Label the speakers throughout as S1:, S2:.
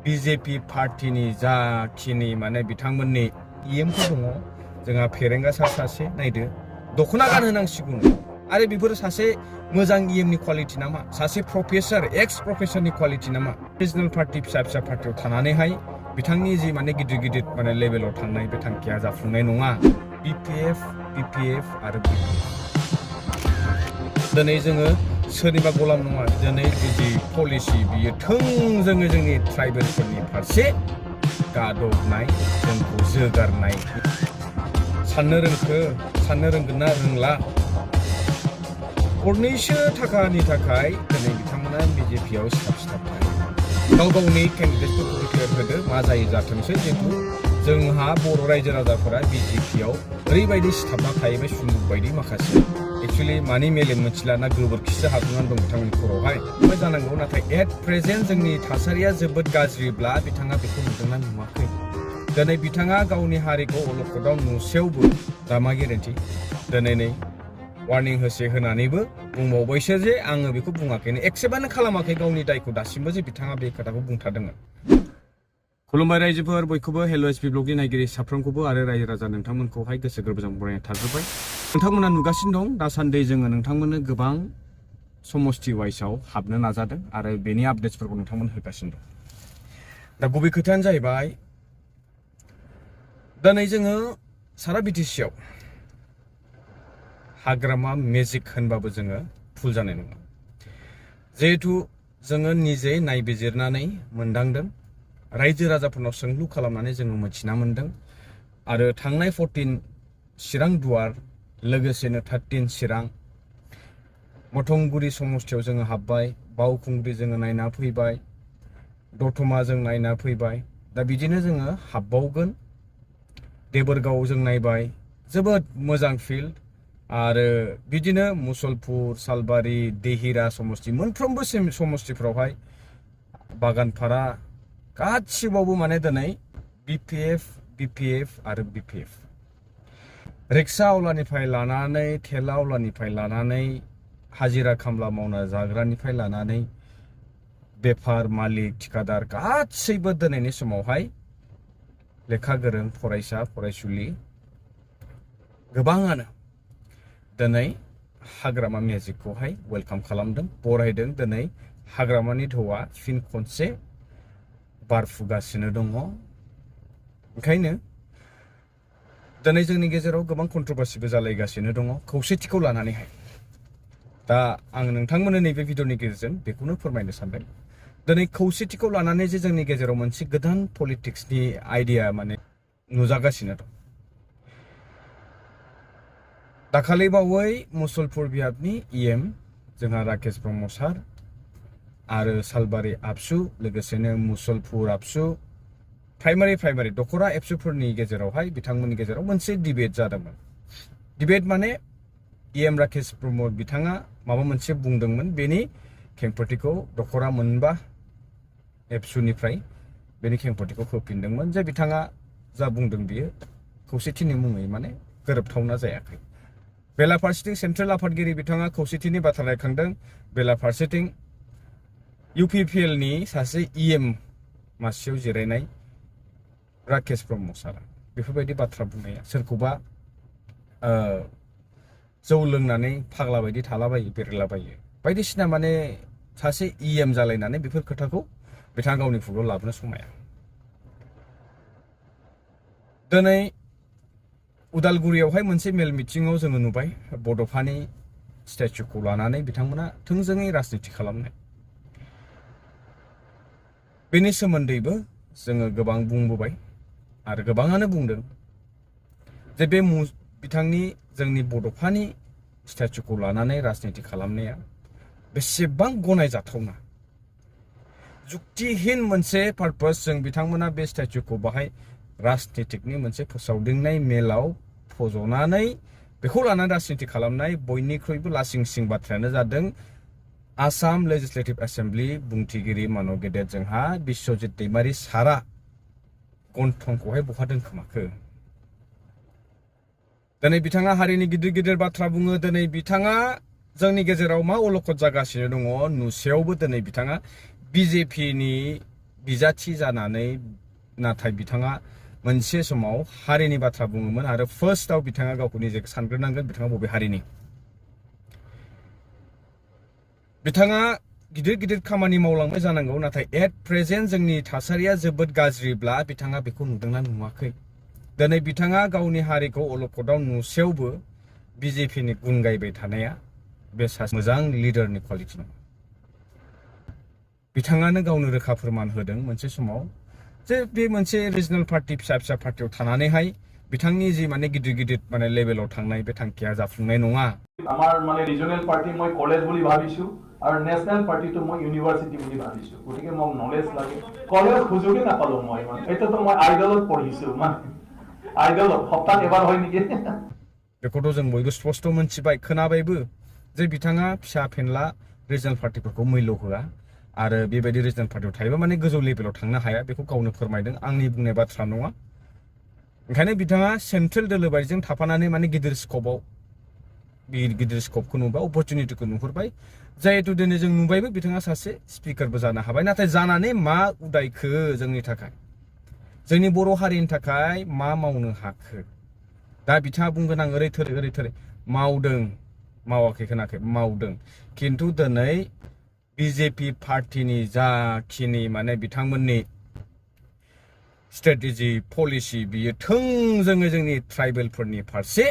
S1: BJP पार्टीनि जाखिनि माने बिथांमोननि इएमफोर दङ जोंहा फेरेंगा सासे नायदो दख'ना गानहोनांसिगौ आरो बेफोर सासे मोजां इएमनि क्वालिटि नामा सासे प्रफेसर एक्स प्रफेसरनि क्वालिटि नामा रिजनेल पार्टी फिसा पार्टियाव थानानैहाय बिथांनि जि माने गिदिर माने लेभेलाव थांनाय बे थांखिया जाफुंनाय नङा BPF आरो BPF दिनै जोङो सोरनिबा गलाम नङा दिनै जि पलिसि बियो थोंजोङै जोंनि ट्राइबेलफोरनि फारसे गादबनाय जोंखौ जोगारनाय साननो रोंगोन ना रोंला गरनैसो थाखानि थाखाय दिनै बिथांमोना BJPआव सिथाब थायो गाव गावनि केन्डिडेटफोरखौ डिक्लेयार होदो मा जायो जाथोंसै जिहेतु जोंहा बर' रायजो राजाफोरा BJPआव ओरैबायदि सिथाबना थायो बे सुमुक बायदि माखासे एक्चुअलि मानि मेलेम मोनथिला ना गोबोरखिसो हाबनानै दं बिथांमोननि खर'आवहाय मा जानांगौ नाथाय एट प्रेजेन्ट जोंनि थासारिया जोबोद गाज्रिब्ला बिथाङा बेखौ नुदोंना नुवाखै दिनै बिथाङा गावनि हारिखौ अलखदाव नुसेयावबो दा मा गेरेन्टि दिनै नै वार्निं होनानैबो बुंबावबायसो जे आङो बेखौ बुङाखैनो एक्सेप्टआनो खालामाखै गावनि दायखौ दासिमबो जे बिथाङा बे खोथाखौ बुंथारदोंमोन खुलुमबाय रायजोफोर बयखौबो हेल' एसपि ब्लगनि नायगिरि साफ्रोमखौबो आरो रायजो राजा नोंथांमोनखौहाय गोसो गोरबोजों बरायनाय थाजोब्बाय नोंथांमोना नुगासिनो दं दासान्दि जोङो नोंथांमोननो गोबां समस्ति वाइसआव हाबनो नाजादों आरो बेनि आपडेट्सफोरखौ नोंथांमोन होगासिनो दं दा गुबै खोथायानो जाहैबाय दिनै जोङो सारा BTCआव हाग्रामा मेजिक होनबाबो जोङो भुल जानाय नङा जिहेतु जोङो निजे नायबिजिरनानै मोनदांदों रायजो राजाफोरनाव सोंलु खालामनानै जोङो मिथिना मोनदों आरो थांनाय 14 चिरां दुवार लोगोसेनो 13 चिरां मथंगुरि समस्तियाव जोङो हाबबाय बावखुंग्रि जोङो नायना फैबाय दतमा जों नायना फैबाय दा बिदिनो जोङो हाबबावगोन देबोरगाव जों नायबाय जोबोद मोजां फिल्ड आरो बिदिनो मुसलपुर सालबारि देहिरा समस्ति मोनफ्रोमबो समस्तिफ्रावहाय बागानपारा गासिबावबो माने दिनै BPF आरो BPF रिक्सा आवलानिफ्राय लानानै थेला आवलानिफ्राय लानानै हाजिरा खामला मावना जाग्रानिफ्राय लानानै बेफार मालिक ठिकादार गासैबो दिनैनि समावहाय लेखा गोरों फरायसा फरायसुलि गोबाङानो दिनै हाग्रामा मेजिकखौहाय वेलकाम खालामदों बरायदों दिनै हाग्रामानि ढौआ फिन खनसे बारफुगासिनो दङ ओंखायनो दिनै जोंनि गेजेराव गोबां कन्ट्रोभार्सिबो जालायगासिनो दङ खौसेथिखौ लानानैहाय दा आं नोंथांमोननो नैबे भिडिअनि गेजेरजों बेखौनो फोरमायनो सानदों दिनै खौसेथिखौ लानानै जे जोंनि गेजेराव मोनसे गोदान पलिटिक्सनि आइडिया माने नुजागासिनो दं दाखालि बावै मुसलपुर बिहाबनि EM जोंहा राकेश ब्रह्म सार आरो सालबारि आबसु लोगोसेनो मुसलपुर आबसु प्राइमारि दखरा एबसुफोरनि गेजेरावहाय बिथांमोननि गेजेराव मोनसे डिबेट जादोंमोन डिबेट माने EM राकेश ब्रह्म बिथाङा माबा मोनसे बुंदोंमोन बेनि खेंफोरथिखौ दखरा मोनबा एबसुनिफ्राय बेनि खेंफोरथिखौ होफिनदोंमोन जे बिथाङा जा बुंदों बियो खौसेथिनि मुङै माने गोरोबथावना जायाखै बेलाफारसेथिं सेन्ट्रेल आफादगिरि बिथाङा खौसेथिनि बाथ्रा रायखांदों बेलाफारसेथिं UPPLनि सासे EM मासियाव जिरायनाय राकेश ब्रह्म सारा बेफोरबायदि बाथ्रा बुंनाया सोरखौबा जौ लोंनानै फाग्ला बायदि थालाबायो बेरलाबायो बायदिसिना माने सासे EM जालायनानै बेफोर खोथाखौ बिथाङा गावनि खुगायाव लाबोनो समाया दिनै उदालगुरियावहाय मोनसे मेल मिटिङाव जोङो नुबाय बड'फानि स्टेचुखौ लानानै बिथांमोना थोंजोङै राजनिति खालामनाय बेनि सोमोन्दैबो जोङो गोबां बुंबोबाय आरो गोबाङानो बुंदों जे बे बिथांनि जोंनि बड'फानि स्टेचुखौ लानानै राजनिति खालामनाया बेसेबां गनायजाथावना जुक्तिहीन मोनसे पारपस जों बिथांमोना बे स्टेचुखौ बाहाय राजनितिकनि मोनसे फोसावदिंनाय मेलाव फज'नानै बेखौ लानानै राजनिति खालामनाय बयनिख्रुइबो लासिंसिं बाथ्रायानो जादों आसाम लेजिस्लेटिभ एसेम्बलि बुंथिगिरि मानव गेदेर जोंहा बिश्वजित दैमारि सारा गन्थंखौहाय बहा दोनखोमाखो दिनै बिथाङा हारिनि गिदिर बाथ्रा बुङो दिनै बिथाङा जोंनि गेजेराव मा अलखद जागासिनो दङ नुसेयावबो दिनै बिथाङा BJPनि बिजाथि जानानै नाथाय बिथाङा मोनसे समाव हारिनि बाथ्रा बुङोमोन आरो फार्स्टआव बिथाङा गावखौ निजे सानग्रोनांगोन बिथाङा बबे हारिनि। बिथाङा गिदिर गिदिर खामानि मावलांबाय जानांगौ नाथाय एट प्रेजेन्ट जोंनि थासारिया जोबोद गाज्रिब्ला बिथाङा बेखौ नुदोंना नुवाखै। दिनै बिथाङा गावनि हारिखौ अलखदाव नुसेयावबो बिजेपिनि गुन गायबाय थानाया बे सासे मोजां लिडारनि क्वालिटि नङा। बिथाङानो गावनो रोखा फोरमान होदों मोनसे समाव जे बे मोनसे रिजनेल पार्टी फिसा फिसा पार्टीयाव थानानैहाय बिथांनि जि माने गिदिर गिदिर माने लेभेलाव थांनाय बे थांखिया जाफुंनाय नङा।
S2: আমাৰ মানে ৰিজনেল পাৰ্টি মই কলেজ বুলি ভাবিছো আৰু নেশনেল পাৰ্টিটো মই ইউনিভাৰ্চিটি বুলি ভাবিছো। গতিকে মোক নলেজ লাগে। কলেজ সুযোগে নাপালো মই মানে এটাতো মই আইডলত পঢ়িছো মানে আইডলত সপ্তাহ এবাৰ হয় নেকি।
S1: बेखौथ' जों बयबो स्पष्ट मोनथिबाय खोनाबायबो जे बिथाङा फिसा फेनला रिजनेल पार्टीफोरखौ मैल्य होआ आरो बेबायदि रिजनेल पार्टीयाव थायोबा माने गोजौ लेभेलाव थांनो हाया बेखौ गावनो फोरमायदों। आंनि बुंनाय बाथ्रा नङा। ओंखायनो बिथाङा सेन्ट्रेल दोलोबारिजों थाफानानै माने गिदिर स्कपआव गिदिर स्कपखौ नुबाय अपरचुनिटिखौ नुहुरबाय। जिहेतु दिनै जों नुबायबो बिथाङा सासे स्पिकारबो जानो हाबाय। नाथाय जानानै मा उदायखो जोंनि थाखाय जोंनि बर' हारिनि थाखाय मा मावनो हाखो। दा बिथाङा बुंगोन आं ओरै थोरै मावदों मावाखै खोनाखै मावदों खिन्थु दिनै बिजेपि पार्टीनि जाखिनि माने बिथांमोननि स्ट्रेटेजि पलिसि बियो थोंजोङै जोंनि ट्राइबेलफोरनि फारसे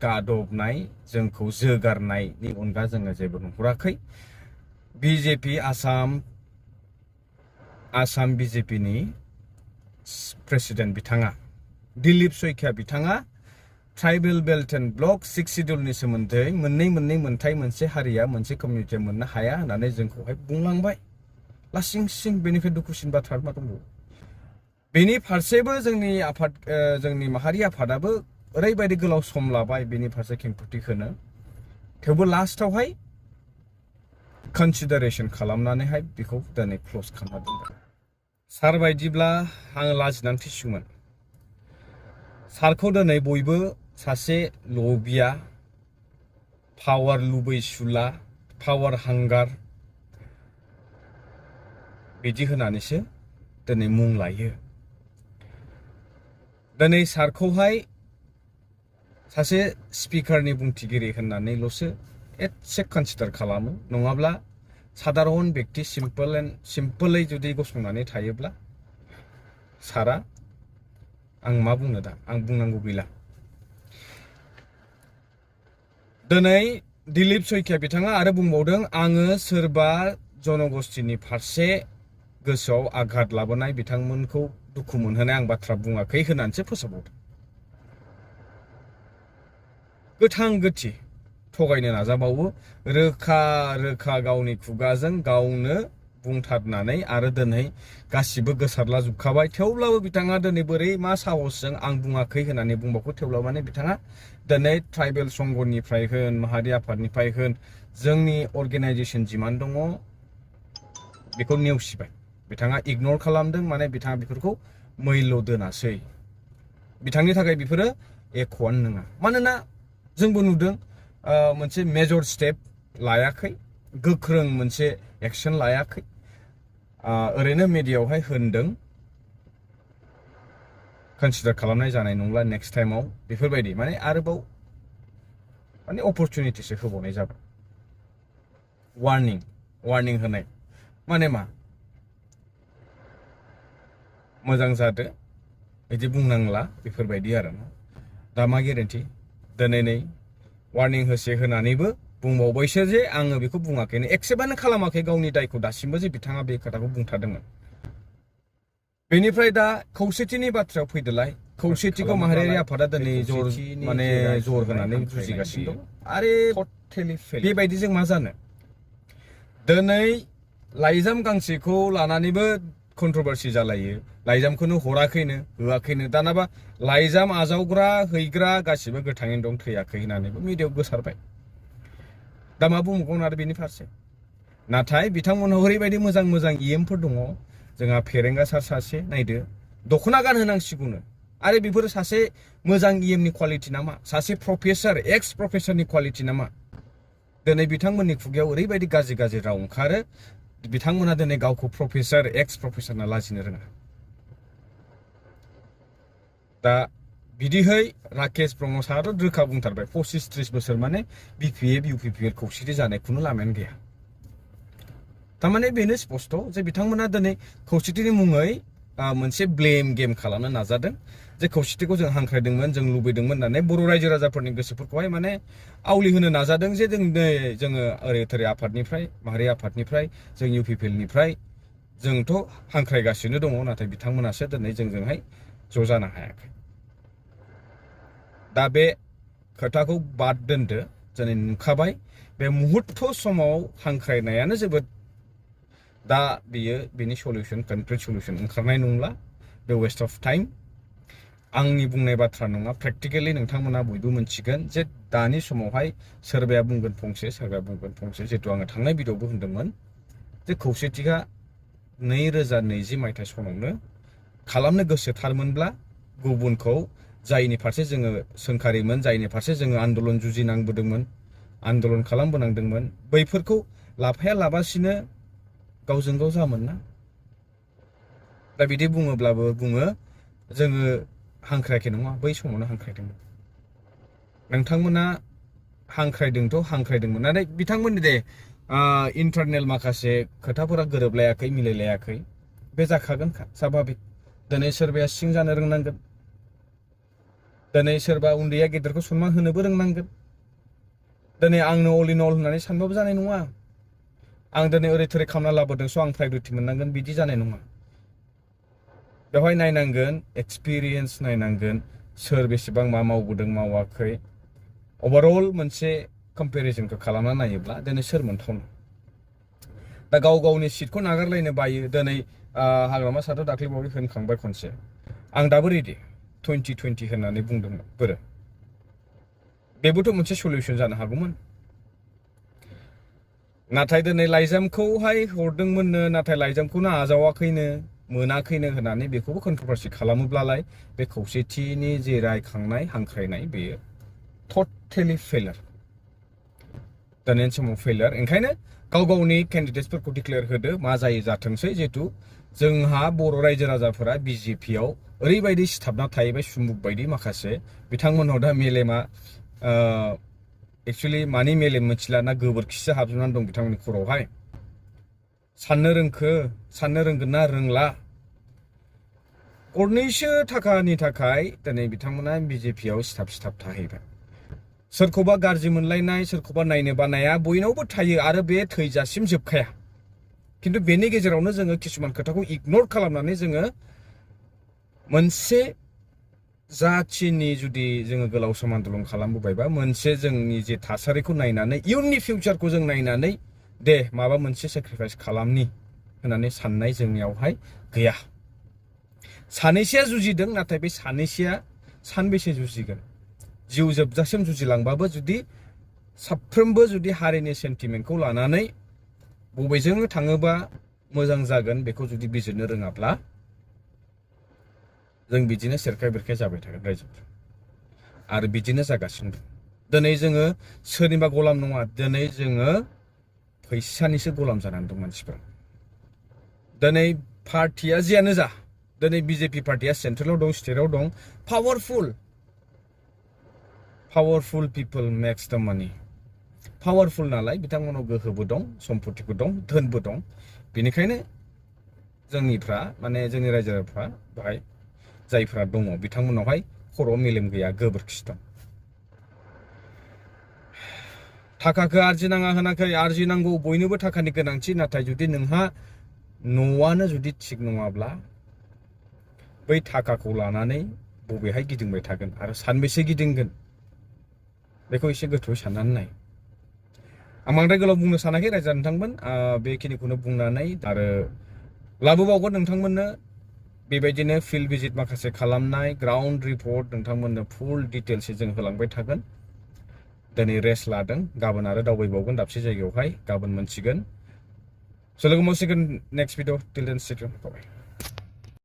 S1: गादबनाय जोंखौ जोगारनायनि अनगा जोङो जेबो नुहुराखै। बिजेपि आसाम बिजेपिनि प्रेसिडेन्ट बिथाङा दिलीप शइकिया बिथाङा ट्राइबेल बेल्ट एन्ड ब्लक 6 शिड्युलनि सोमोन्दै मोननै मोनथाय मोनसे हारिया मोनसे कमिउनिटिया मोननो हाया होननानै जोंखौहाय बुंलांबाय। लासिं सिं बेनिफ्राय दुखुसिन बाथ्रा मा दंबावो। बेनि फारसेबो जोंनि आफाद जोंनि माहारि आफादाबो ओरैबायदि गोलाव सम लाबाय बेनि फारसे खेंफोरथि होनो थेवबो लास्टआवहाय कनसिडारेसन खालामनानैहाय बेखौ दिनै क्ल'ज खालामना दोनबाय। सार बायदिब्ला आं लाजिनानै थैसिगौमोन। सारखौ दिनै बयबो सासे लबिया पावार लुबैसुला पावार हांगार बिदि होनानैसो दिनै मुं लायो। दिनै सारखौहाय सासे स्पिकारनि बुंथिगिरि होननानैल'सो एसे कनसिडार खालामो नङाब्ला साधारन बेक्ति सिम्पोलै जुदि गसंनानै थायोब्ला सारा आं मा बुंनो दा आं बुंनांगौ गैला। दिनै दिलीप शइकिया बिथाङा आरो बुंबावदों आङो सोरबा जनगोष्ठीनि फारसे गोसोआव आघात लाबोनाय बिथांमोनखौ दुखु मोनहोनाय आं बाथ्रा बुङाखै होननानैसो फोसावबावदों। गोथां गोथि थगायनो नाजाबावो रोखा गावनि खुगाजों गावनो बुंथारनानै आरो दिनै गासिबो गोसारला जोबखाबाय। थेवब्लाबो बिथाङा दिनै बोरै मा साहसजों आं बुङाखै होननानै बुंबावो। थेवब्लाबो माने बिथाङा दिनै ट्राइबेल संघनिफ्राय होन माहारि आफादनिफ्राय होन जोंनि अर्गेनाइजेसन जिमान दङ बेखौ नेवसिबाय। बिथाङा इगनर खालामदों माने बिथाङा बेफोरखौ मैल्य दोनासै। बिथांनि थाखाय बेफोरो एक'आनो नङा। मानोना जोंबो नुदों मोनसे मेजर स्टेप लायाखै गोख्रों मोनसे एक्सन लायाखै। ओरैनो मिडियायावहाय होनदों कनसिडार खालामनाय जानाय नंला नेक्स्ट टाइमाव बेफोरबायदि माने आरोबाव माने अपरचुनिटिसो होबावनाय जाबाय। वार्निं होनाय माने मा मोजां जादो बिदि बुंनांला बेफोरबायदि आरो ना। दा मा गेरेन्टि दिनै नै वार्निं होनानैबो बुंबावबायसो जे आङो बेखौ बुङाखैनो एक्सेप्टआनो खालामाखै गावनि दायखौ दासिमबो जे बिथाङा बे खोथाखौ बुंथारदोंमोन। बेनिफ्राय दा खौसेथिनि बाथ्रायाव फैदोलाय खौसेथिखौ माहारियारि आफादा दिनै जर होनानै बुजिगासिनो दं आरो बेबायदिजों मा जानो। दिनै लाइजाम गांसेखौ लानानैबो कन्ट्रभारसि जालायो। लाइजामखौनो होआखैनो दानाबा लाइजाम आजावग्रा हैग्रा गासिबो गोथाङैनो दं थैयाखै होननानैबो मिडियायाव गोसारबाय। दा मा बुंबावगोन आरो बेनि फारसे। नाथाय बिथांमोनहाव ओरैबायदि मोजां इएमफोर दङ। जोंहा फेरेंगा सार सासे नायदो दख'ना गानहोनांसिगौनो आरो बेफोर सासे मोजां इएमनि क्वालिटि नामा सासे प्रफेसार एक्स प्रफेसारनि क्वालिटि नामा। दिनै बिथांमोननि खुगायाव ओरैबायदि गाज्रि राव ओंखारो बिथांमोना दिनै गावखौ प्रफेसर एक्स प्रफेसर होनना लाजिनो रोङा दा बिदिहै राकेश ब्रह्म साराथ' रोखा बुंथारबाय 25-30 बोसोर माने BPF UPPL खौसेथि जानायखौनो लामायानो गैया थारमाने बेनो स्पष्ट जे बिथांमोना दिनै खौसेथिनि मुङै मोनसे ब्लेम गेम खालामनो नाजादों जे खौसेथिखौ जों हांख्रायदोंमोन जों लुबैदोंमोन होननानै बर' रायजो राजाफोरनि गोसोफोरखौहाय माने आवलिहोनो नाजादों जे जोङो ओरै थोरै आफादनिफ्राय माहारि आफादनिफ्राय जों UPPL निफ्राय जोंथ' हांख्रायगासिनो दङ नाथाय बिथांमोनासो दिनै जोंजोंहाय ज' जानो हायाखै दा बे खोथाखौ बाद दोनदो दिनै नुखाबाय बे मुहुर्त समाव हांख्रायनायानो जोबोद दा बियो बिनि सलिउसन कमप्लिट सलिउसन ओंखारनाय नंला बे वेस्ट अफ टाइम आंनि बुंनाय बाथ्रा नङा प्रेक्टिकेलि नोंथांमोना बयबो मोनथिगोन जे दानि समावहाय सोरबाया बुंगोन फंसे सोरबाया बुंगोन फंसे जिहेतु आङो थांनाय भिडिअ'बो होनदोंमोन जे खौसेथिया 2020 मायथाइ समावनो खालामनो गोसोथारमोनब्ला गुबुनखौ जायनि फारसे जोङो सोंखारिमोन जायनि फारसे जोङो आन्दलन जुजिनांबोदोंमोन आन्दलन खालामबोनांदोंमोन बैफोरखौ लाफाया लाबासिनो गावजों गाव जामोन ना दा बिदि बुङोब्लाबो बुङो जोङो हांख्रायाखै नङा बै समावनो हांख्रायदोंमोन नोंथांमोना हांख्रायदोंमोन नाथाय बिथांमोननि दे इन्टारनेल माखासे खोथाफोरा गोरोबलायाखै मिलायलायाखै बे जाखागोनखा स्वाभाबिक दिनै सोरबाया सिं जानो रोंनांगोन दिनै सोरबा उन्दैया गेदेरखौ सनमान होनोबो रोंनांगोन दिनै आंनो अल इन अल होननानै सानबाबो जानाय नङा आं दिनै ओरै थोरै खालामना लाबोदों स' आं प्रायरिटि मोननांगोन बिदि जानाय नङा बेवहाय नायनांगोन एक्सपिरियेन्स नायनांगोन सोर बेसेबां मा मावबोदों मावाखै अभारअल मोनसे कम्पेरिजनखौ खालामना नायोब्ला दिनै सोर मोनथावना दा गाव गावनि सिटखौ नागारलायनो बायो दिनै हाग्रामा साराथ' दाख्लैबावै होनखांबाय खनसे आं दाबो रेडि 2020 होननानै बुंदोंमोन बोरो बेबोथ' मोनसे सलिउसन जानो हागौमोन नाथाय दिनै लाइजामखौहाय हरदोंमोननो नाथाय लाइजामखौनो आजावाखैनो मोनाखैनो होननानै बेखौबो कन्ट्रभार्सि खालामोब्लालाय बे खौसेथिनि जे रायखांनाय हांख्रायनाय बेयो टटेलि फेलार दिनैनि समाव फेलार ओंखायनो गाव गावनि केन्डिडेट्सफोरखौ डिक्लेयार होदो मा जायो जाथोंसै जिहेतु जोंहा बर' रायजो राजाफोरा BJPआव ओरैबायदि सिथाबना थाहैबाय सुमुक बायदि माखासे बिथांमोननाव दा मेलेमा एक्चुअलि मानि मेलेम मोनथिला ना गोबोरखिसो हाबजोबनानै दं बिथांमोननि खर'आवहाय साननो रोंगोन ना रोंला गरनैसो थाखानि थाखाय दिनै बिथांमोना BJPआव सिथाब थाहैबाय सोरखौबा गाज्रि मोनलायनाय सोरखौबा नायनो बानाया बयनावबो थायो आरो बे थैजासिम जोबखाया खिन्थु बेनि गेजेरावनो जोङो किसुमान खोथाखौ इगनर खालामनानै जोङो मोनसे जाथिनि जुदि जोङो गोलाव सम आन्दलन खालामबोबायबा मोनसे जोंनि जे थासारिखौ नायनानै इयुननि फिउचारखौ जों नायनानै दे माबा मोनसे सेक्रिफाइस खालामनि होननानै साननाय जोंनियावहाय गैया सानैसेया जुजिदों नाथाय बे सानैसेया सानबेसे जुजिगोन जिउ जोबजासिम जुजिलांबाबो जुदि साफ्रोमबो जुदि हारिनि सेन्टिमेन्टखौ लानानै बबेजों थाङोबा मोजां जागोन बेखौ जुदि बिजिरनो रोङाब्ला जों बिदिनो सेरखाय बेरखाय जाबाय थागोन रायजोफोर आरो बिदिनो जागासिनो दं दिनै जोङो सोरनिबा गलाम नङा दिनै जोङो फैसानिसो गलाम जानानै दं मानसिफोरा दिनै पार्टिया जियानो जा दिनै BJP पार्टिया सेन्ट्रेलाव दं स्टेटआव दं पावारफुल पिपल मेक्स द मानि पावारफुल नालाय बिथांमोनाव गोहोबो दं सम्पतिबो दं धोनबो दं बेनिखायनो जोंनिफ्रा माने जोंनि रायजो राजाफ्रा बाहाय जायफ्रा दङ बिथांमोनावहाय खर'आव मेलेम गैया गोबोरखि दं थाखाखौ आरजिनाङा होनाखै आरजिनांगौ बयनोबो थाखानि गोनांथि नाथाय जुदि नोंहा न'आनो जुदि थिग नङाब्ला बै थाखाखौ लानानै बबेहाय गिदिंबाय थागोन आरो सानबेसे गिदिंगोन बेखौ एसे गोथौयै साननानै नाय आं बांद्राय गोलाव बुंनो सानाखै रायजो नोंथांमोन बेखिनिखौनो बुंनानै आरो लाबोबावगोन नोंथांमोननो बेबायदिनो फिल्ड भिजिट माखासे खालामनाय ग्राउन्ड रिपर्ट नोंथांमोननो फुल डिटेल्सै जों होलांबाय थागोन दिनै रेस्ट लादों गाबोन आरो दावबायबावगोन दाबसे जायगायावहाय गाबोन मोनसिगोन स' लोगो मोनसिगोन नेक्स्ट भिडिअ टिल देन स्टे टिउन्ड बाय